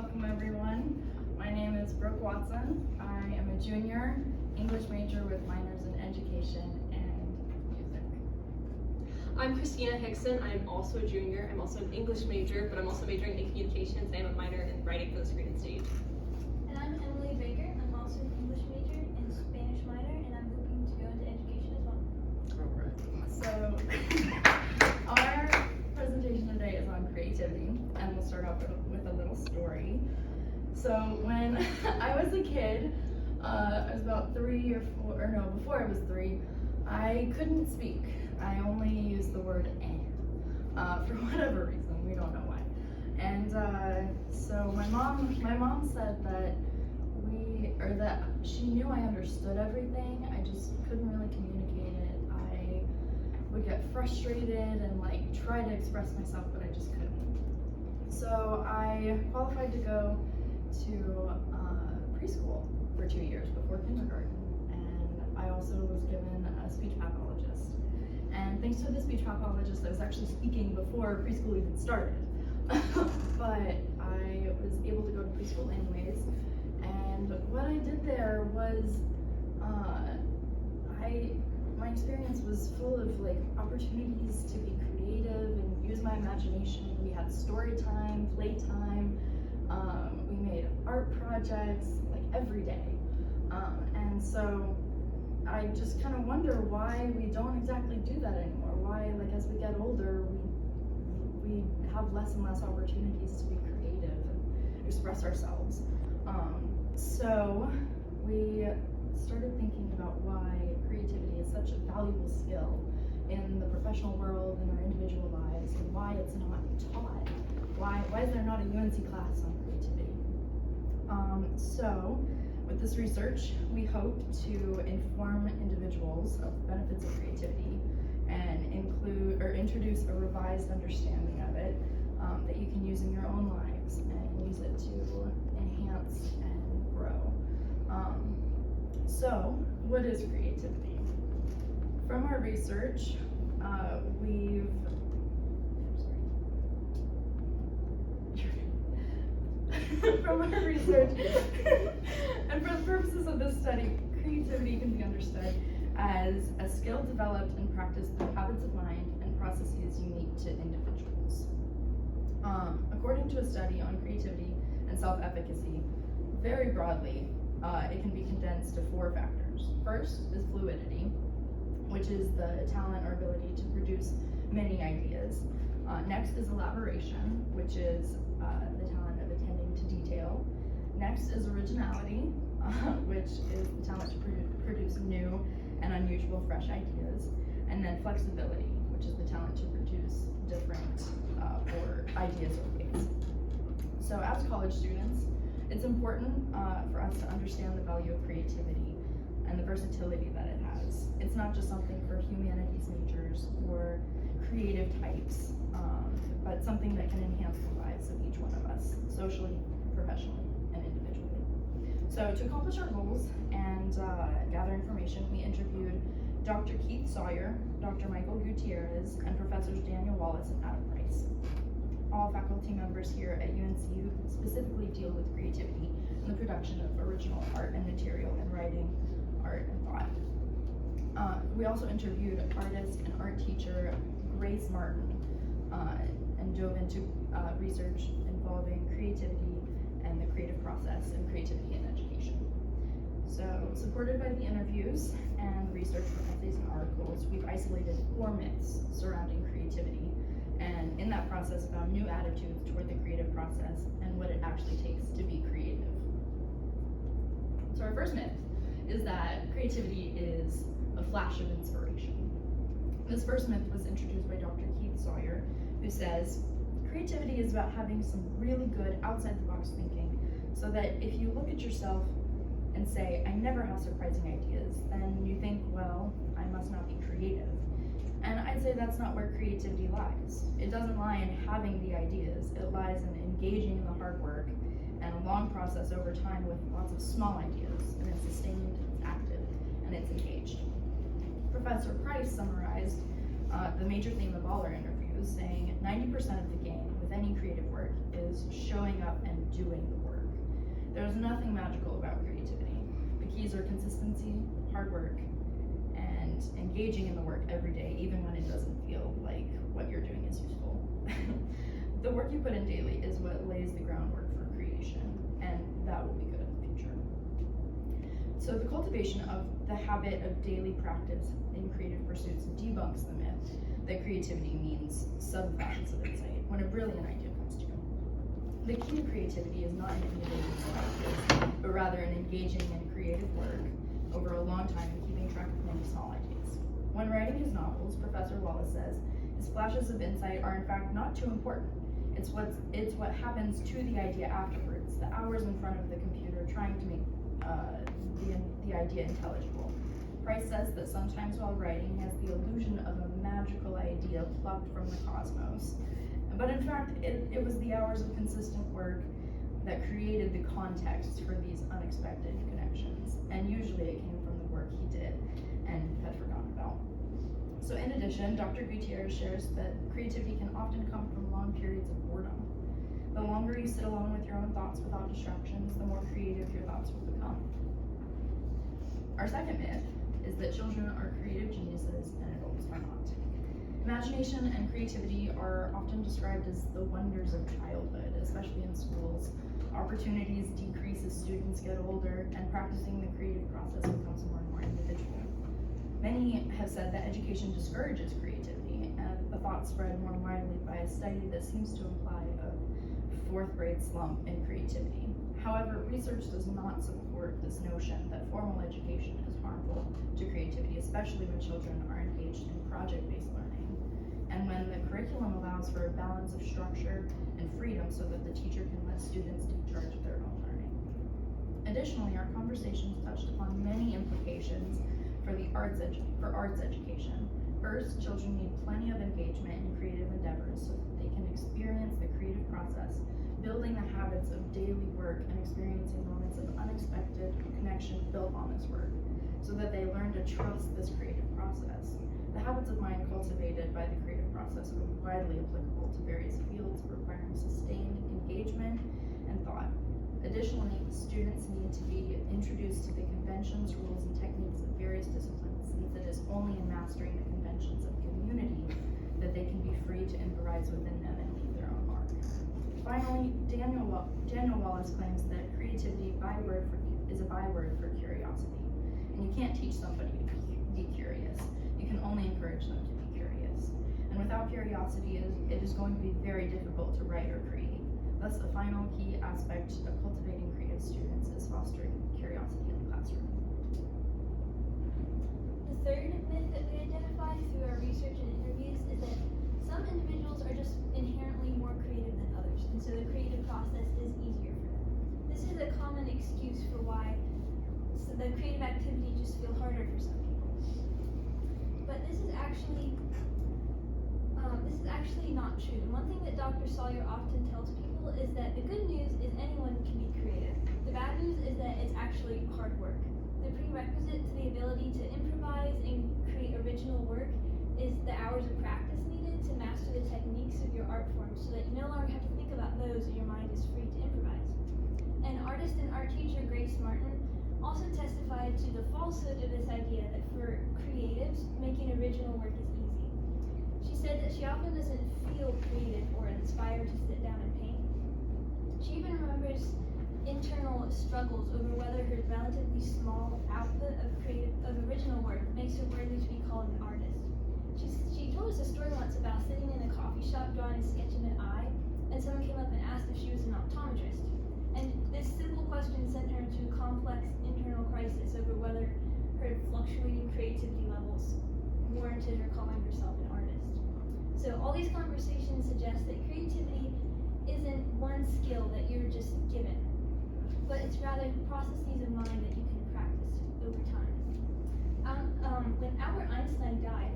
Welcome everyone. My name is Brook Watson. I am a junior English major with minors in education and music. I'm Kristina Hixson. I'm also a junior. I'm also an English major, but I'm also majoring in communications and I'm a minor in writing for the screen and stage. And I'm Emily Baker. I'm also an English major and Spanish minor, and I'm hoping to go into education as well. All right. So our presentation today is on creativity, and we'll start off with a little story. So when I was a kid, I was about 3 or 4, or no, before I was 3, I couldn't speak. I only used the word for whatever reason, we don't know why. And so my mom said that that she knew I understood everything, I just couldn't really communicate it. I would get frustrated and like try to express myself, but I just couldn't. So I qualified to go to preschool for 2 years before kindergarten, and I also was given a speech pathologist. And thanks to the speech pathologist, I was actually speaking before preschool even started. But I was able to go to preschool anyways, and what I did there was, my experience was full of like opportunities to be creative and use my imagination. We had story time, play time, we made art projects like every day. And so I just kind of wonder why we don't exactly do that anymore. Why, like, as we get older, we have less and less opportunities to be creative and express ourselves. So we started thinking about why creativity is such a valuable skill in the professional world, in our individual lives, and why it's not taught. Why is there not a UNC class on creativity? So with this research, we hope to inform individuals of the benefits of creativity and introduce a revised understanding of it that you can use in your own lives and use it to enhance and grow. So what is creativity? From our research, from our research, and for the purposes of this study, creativity can be understood as a skill developed and practiced through habits of mind and processes unique to individuals. According to a study on creativity and self-efficacy, very broadly, it can be condensed to 4 factors. First is fluidity, which is the talent or ability to produce many ideas. Next is elaboration, which is the talent of attending to detail. Next is originality, which is the talent to produce new and unusual fresh ideas. And then flexibility, which is the talent to produce different or ideas or ways. So as college students, it's important for us to understand the value of creativity and the versatility that it has. It's not just something for humanities majors or creative types, but something that can enhance the lives of each one of us, socially, professionally, and individually. So to accomplish our goals and gather information, we interviewed Dr. Keith Sawyer, Dr. Michael Gutierrez, and Professors Daniel Wallace and Adam Price. All faculty members here at UNC who specifically deal with creativity and the production of original art and material in writing, art, and thought. We also interviewed artist and art teacher Grace Martin and dove into research involving creativity and the creative process and creativity in education. So, supported by the interviews and research from essays and articles, we've isolated 4 myths surrounding creativity, and in that process found new attitudes toward the creative process and what it actually takes to be creative. So our first myth is that creativity is a flash of inspiration. This first myth was introduced by Dr. Keith Sawyer, who says, creativity is about having some really good outside-the-box thinking, so that if you look at yourself and say, I never have surprising ideas, then you think, well, I must not be creative. And I'd say that's not where creativity lies. It doesn't lie in having the ideas, it lies in engaging in the hard work and a long process over time with lots of small ideas, and it's sustained, it's active, and it's engaged. Professor Price summarized the major theme of all our interviews, saying 90% 90% of the game with any creative work is showing up and doing the work. There's nothing magical about creativity. The keys are consistency, hard work, and engaging in the work every day, even when it doesn't feel like what you're doing is useful. The work you put in daily is what lays the groundwork for creation, and that will be good in the future. So the cultivation of the habit of daily practice in creative pursuits debunks the myth that creativity means sub-facets of insight when a brilliant idea comes to you. The key to creativity is not an innovative practice, but rather an engaging in creative work over a long time and keeping track of many small ideas. When writing his novels, Professor Wallace says, his flashes of insight are in fact not too important. It's what happens to the idea afterwards, the hours in front of the computer trying to make the idea intelligible. Price says that sometimes while writing he has the illusion of a magical idea plucked from the cosmos. But in fact, it was the hours of consistent work that created the context for these unexpected connections. And usually it came from the work he did and had forgotten about. So in addition, Dr. Gutierrez shares that creativity can often come from long periods of boredom. The longer you sit alone with your own thoughts without distractions, the more creative your thoughts will become. Our second myth is that children are creative geniuses and adults are not. Imagination and creativity are often described as the wonders of childhood, especially in schools. Opportunities decrease as students get older, and practicing the creative process becomes more and more individual. Many have said that education discourages creativity, and the thought spread more widely by a study that seems to imply a fourth grade slump in creativity. However, research does not support this notion that formal education is harmful to creativity, especially when children are engaged in project-based learning, and when the curriculum allows for a balance of structure and freedom so that the teacher can let students take charge of their own learning. Additionally, our conversations touched upon many implications for arts education. First, children need plenty of engagement in creative endeavors so that they can experience the creative process, building the habits of daily work and experiencing moments of unexpected connection built on this work, so that they learn to trust this creative process. The habits of mind cultivated by the creative process are widely applicable to various fields requiring sustained engagement and thought. Additionally, students need to be introduced to the conventions, rules, and techniques of various disciplines, since it is only in mastering the conventions of community that they can be free to improvise within them and leave their own mark. Finally, Daniel Wallace claims that creativity is a byword for curiosity. And you can't teach somebody to be curious. You can only encourage them to be curious. And without curiosity, it is going to be very difficult to write or create. Thus, a final key aspect of cultivating creative students is fostering curiosity in the classroom. The third myth that we identified through our research and interviews is that some individuals are just inherently more creative than others, and so the creative process is easier for them. This is a common excuse for why the creative activity just feels harder for some people. But this is actually not true. And one thing that Dr. Sawyer often tells people is that the good news is anyone can be creative. The bad news is that it's actually hard work. The prerequisite to the ability to improvise and create original work is the hours of practice needed to master the techniques of your art form so that you no longer have to think about those and your mind is free to improvise. And artist and art teacher Grace Martin also testified to the falsehood of this idea that for creatives, making original work is easy. She said that she often doesn't feel creative or inspired to sit down and paint. She even remembers internal struggles over whether her relatively small output of original work makes her worthy to be called an artist. She told us a story once about sitting in a coffee shop drawing a sketch of an eye, and someone came up and asked if she was an optometrist. And this simple question sent her into a complex internal crisis over whether her fluctuating creativity levels warranted her calling herself an artist. So all these conversations suggest that creativity isn't one skill that you're just given, but it's rather processes of mind that you can practice over time. When Albert Einstein died,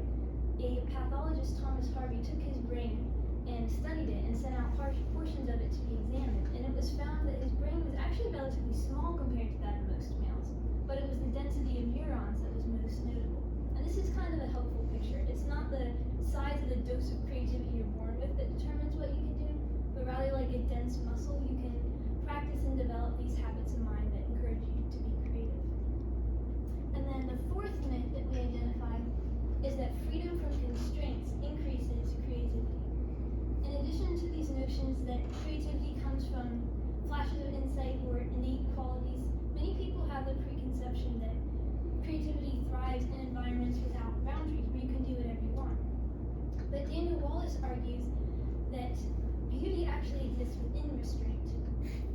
a pathologist, Thomas Harvey, took his brain and studied it and sent out portions of it to be examined, and it was found that his brain was actually relatively small compared to that of most males, but it was the density of neurons that was most notable. And this is kind of a helpful picture. It's not the size of the dose of creativity you're born with that determines that creativity comes from flashes of insight or innate qualities, many people have the preconception that creativity thrives in environments without boundaries where you can do whatever you want. But Daniel Wallace argues that beauty actually exists within restraint.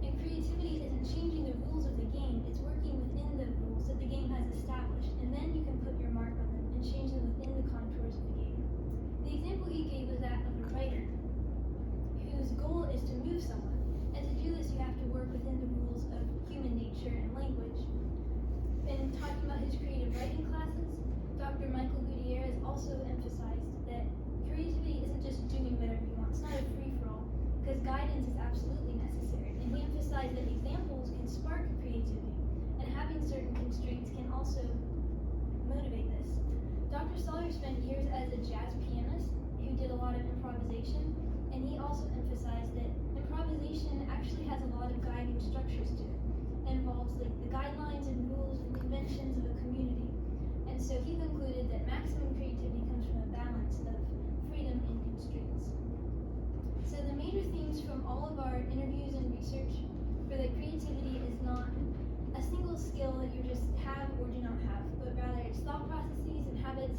And creativity isn't changing the rules of the game, it's working within the rules that the game has established, and then you can put your mark on them and change them within the contours of the game. The example he gave was that of a writer whose goal is to move someone, and to do this you have to work within the rules of human nature and language. In talking about his creative writing classes, Dr. Michael Gutierrez also emphasized that creativity isn't just doing whatever you want, it's not a free-for-all, because guidance is absolutely necessary. And he emphasized that examples can spark creativity, and having certain constraints can also motivate this. Dr. Sawyer spent years as a jazz pianist who did a lot of improvisation, and he also emphasized that improvisation actually has a lot of guiding structures to it. It involves like the guidelines and rules and conventions of a community. And so he concluded that maximum creativity comes from a balance of freedom and constraints. So the major themes from all of our interviews and research were that creativity is not a single skill that you just have or do not have, but rather it's thought processes and habits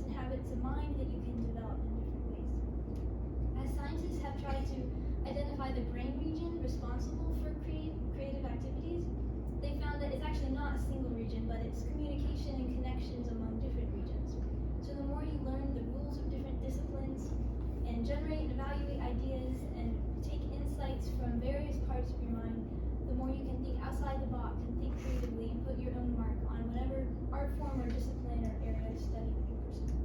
of mind that you can develop in different ways. As scientists have tried to identify the brain region responsible for creative activities, they found that it's actually not a single region, but it's communication and connections among different regions. So the more you learn the rules of different disciplines and generate and evaluate ideas and take insights from various parts of your mind, the more you can think outside the box and think creatively and put your own mark on whatever art form or discipline or area of study that you pursue.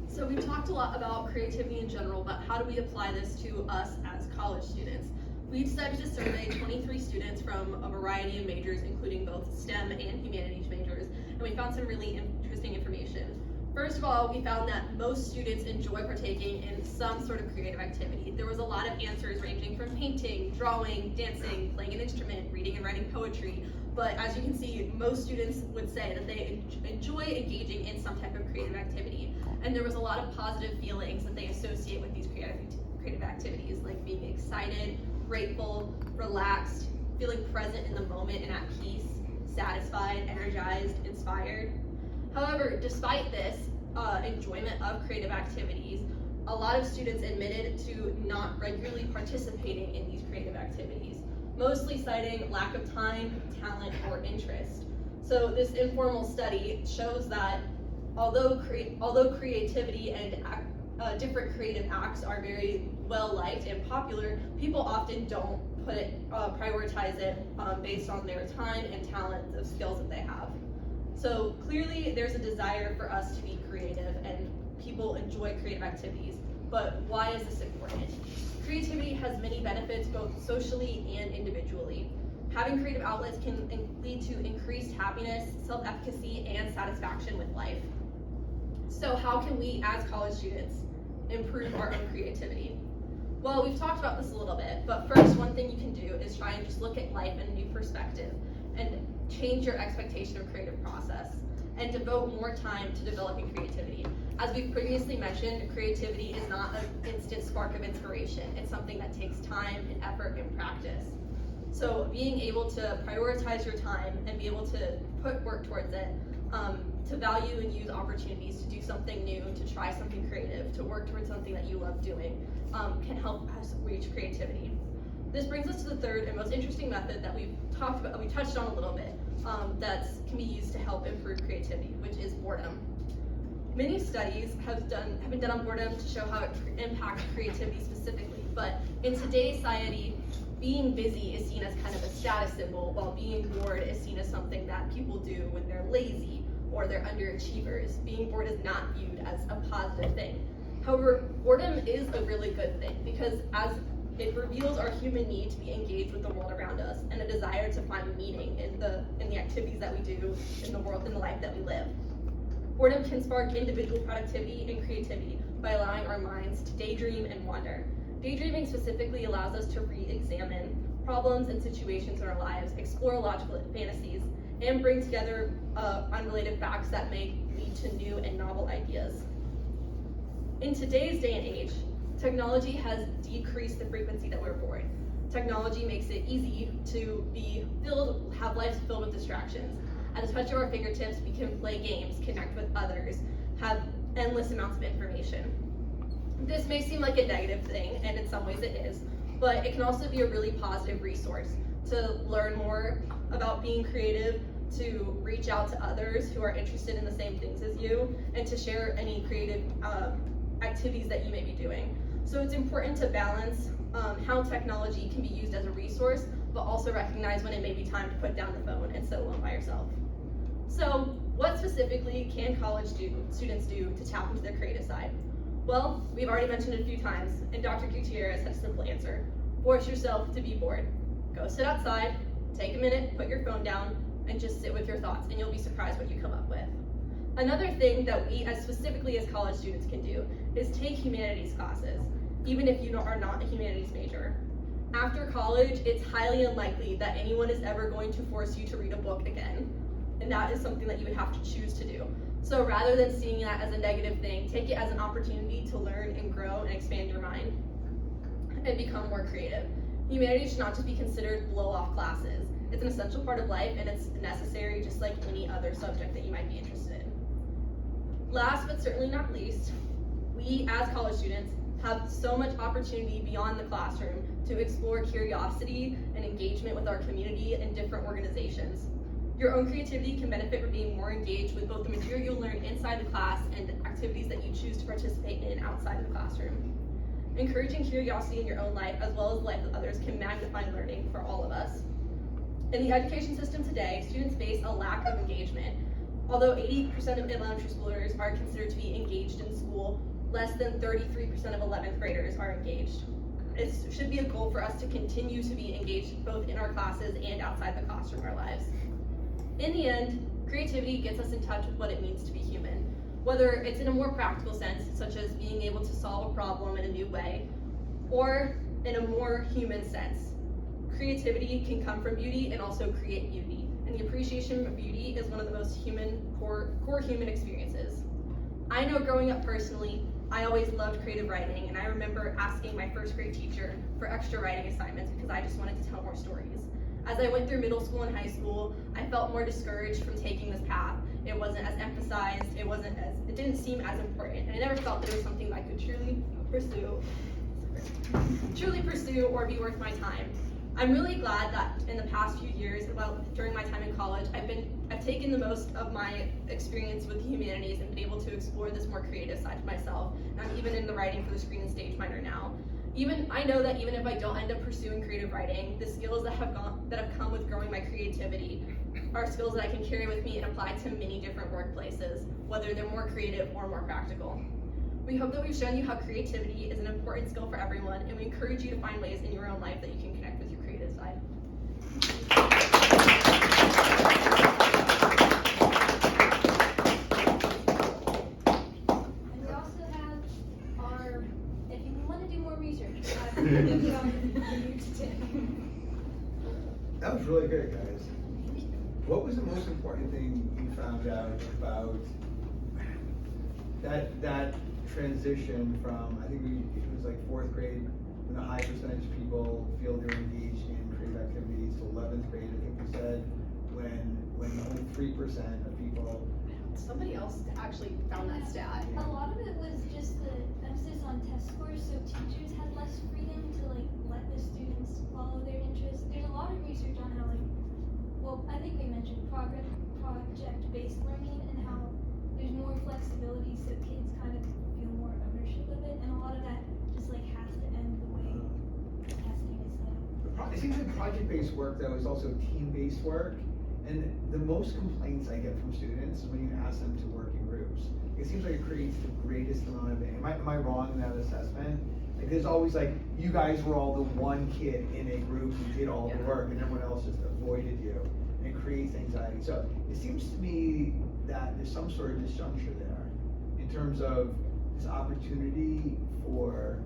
So we've talked a lot about creativity in general, but how do we apply this to us as college students? We decided to survey 23 students from a variety of majors, including both STEM and humanities majors, and we found some really interesting information. First of all, we found that most students enjoy partaking in some sort of creative activity. There was a lot of answers ranging from painting, drawing, dancing, playing an instrument, reading and writing poetry, but as you can see, most students would say that they enjoy engaging in some type of creative activity, and there was a lot of positive feelings that they associate with these creative activities, like being excited, grateful, relaxed, feeling present in the moment and at peace, satisfied, energized, inspired. However, despite this enjoyment of creative activities, a lot of students admitted to not regularly participating in these creative activities, mostly citing lack of time, talent, or interest. So this informal study shows that although creativity and different creative acts are very well liked and popular, people often don't prioritize it based on their time and talent of skills that they have. So clearly there's a desire for us to be creative and people enjoy creative activities, but why is this important? Creativity has many benefits both socially and individually. Having creative outlets can lead to increased happiness, self-efficacy, and satisfaction with life. So how can we as college students improve our own creativity? Well, we've talked about this a little bit, but first, one thing you can do is try and just look at life in a new perspective and change your expectation of creative process and devote more time to developing creativity. As we've previously mentioned, creativity is not an instant spark of inspiration. It's something that takes time and effort and practice. So being able to prioritize your time and be able to put work towards it, to value and use opportunities to do something new, to try something creative, to work towards something that you love doing, can help us reach creativity. This brings us to the third and most interesting method that we touched on a little bit, that can be used to help improve creativity, which is boredom. Many studies have been done on boredom to show how it impacts creativity specifically, but in today's society, being busy is seen as kind of a status symbol, while being bored is seen as something that people do when they're lazy or they're underachievers. Being bored is not viewed as a positive thing. However, boredom is a really good thing because as it reveals our human need to be engaged with the world around us and a desire to find meaning in the activities that we do in the world, in the life that we live. Boredom can spark individual productivity and creativity by allowing our minds to daydream and wander. Daydreaming specifically allows us to re-examine problems and situations in our lives, explore logical fantasies, and bring together unrelated facts that may lead to new and novel ideas. In today's day and age, Technology has decreased the frequency that we're bored. Technology makes it easy to have lives filled with distractions. At the touch of our fingertips, we can play games, connect with others, have endless amounts of information. This may seem like a negative thing, and in some ways it is, but it can also be a really positive resource to learn more about being creative, to reach out to others who are interested in the same things as you, and to share any creative activities that you may be doing. So it's important to balance how technology can be used as a resource, but also recognize when it may be time to put down the phone and sit alone by yourself. So what specifically can college students do to tap into their creative side? Well, we've already mentioned it a few times, and Dr. Gutierrez has a simple answer. Force yourself to be bored. Go sit outside, take a minute, put your phone down, and just sit with your thoughts, and you'll be surprised what you come up with. Another thing that we, specifically as college students, can do is take humanities classes, even if you are not a humanities major. After college, it's highly unlikely that anyone is ever going to force you to read a book again, and that is something that you would have to choose to do. So rather than seeing that as a negative thing, take it as an opportunity to learn and grow and expand your mind and become more creative. Humanities should not just be considered blow-off classes. It's an essential part of life, and it's necessary just like any other subject that you might be interested in. Last but certainly not least, we as college students have so much opportunity beyond the classroom to explore curiosity and engagement with our community and different organizations. Your own creativity can benefit from being more engaged with both the material you learn inside the class and activities that you choose to participate in outside of the classroom. Encouraging curiosity in your own life as well as the life of others can magnify learning for all of us. In the education system today, students face a lack of engagement. Although 80% of elementary schoolers are considered to be engaged in school, less than 33% of 11th graders are engaged. It should be a goal for us to continue to be engaged both in our classes and outside the classroom, our lives. In the end, creativity gets us in touch with what it means to be human. Whether it's in a more practical sense, such as being able to solve a problem in a new way, or in a more human sense. Creativity can come from beauty and also create beauty. And the appreciation of beauty is one of the most core human experiences. I know growing up personally, I always loved creative writing, and I remember asking my first grade teacher for extra writing assignments because I just wanted to tell more stories. As I went through middle school and high school, I felt more discouraged from taking this path. It wasn't as emphasized, it didn't seem as important, and I never felt there was something that I could truly pursue or be worth my time. I'm really glad that in the past few years, during my time in college, I've taken the most of my experience with the humanities and been able to explore this more creative side of myself. And I'm even in the writing for the screen and stage minor now. I know that even if I don't end up pursuing creative writing, the skills that have come with growing my creativity are skills that I can carry with me and apply to many different workplaces, whether they're more creative or more practical. We hope that we've shown you how creativity is an important skill for everyone, and we encourage you to find ways in your own life that you can connect with your creative side. And we also have our, if you want to do more research, that was really good, guys. What was the most important thing you found out about that transition from, I think it was like 4th grade, when a high percentage of people feel they're engaged in creative activities, to 11th grade, I think you said, when only 3% of people. Somebody else actually found that stat. A lot of it was just the emphasis on test scores, so teachers had less freedom to let the students follow their interests. There's a lot of research on how I think we mentioned project-based learning and how there's more flexibility so kids kind of feel more ownership of it, and a lot of that just has to end the way testing is set up. It seems like project-based work, though, is also team-based work. And the most complaints I get from students is when you ask them to work in groups. It seems like it creates the greatest amount of, am I wrong in that assessment? There's always you guys were all the one kid in a group who did all the work and everyone else just avoided you. And it creates anxiety. So it seems to me that there's some sort of disjuncture there in terms of this opportunity for,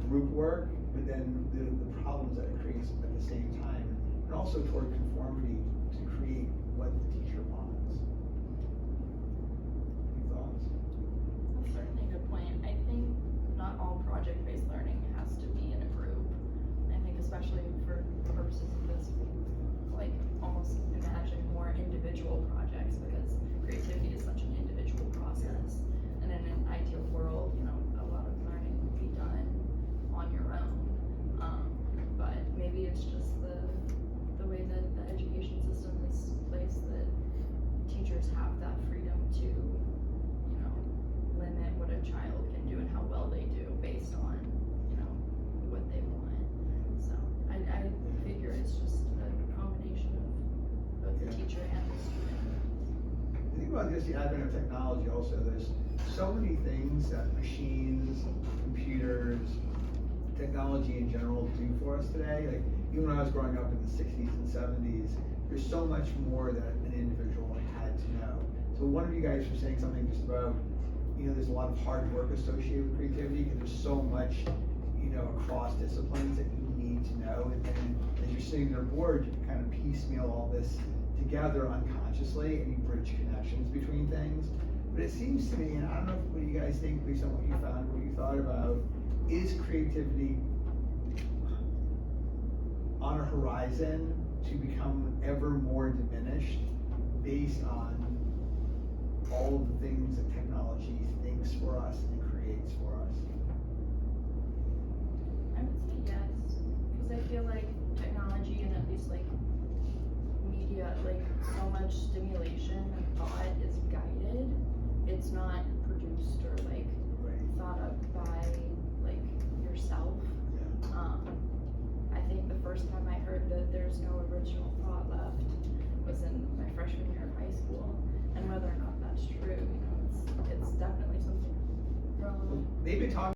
group work, but then the problems that it creates at the same time. And also toward conformity to create what the teacher wants. Any thoughts? That's certainly a good point. I think not about just the advent of technology also, there's so many things that machines, computers, technology in general do for us today. Like, even when I was growing up in the 60s and 70s, there's so much more that an individual had to know. So one of you guys was saying something just about, there's a lot of hard work associated with creativity, because there's so much, across disciplines that you need to know. And then as you're sitting there bored, you can kind of piecemeal all this together unconsciously, and you bridge connections between things. But it seems to me, and I don't know what you guys think based on what you found, what you thought about, is creativity on a horizon to become ever more diminished based on all of the things that technology thinks for us and creates for us? I would say yes, because I feel like technology and at least like media, like so much stimulation and thought is guided. It's not produced or like thought up by like yourself. I think the first time I heard that there's no original thought left was in my freshman year of high school, and whether or not that's true, it's definitely something from. They've been talking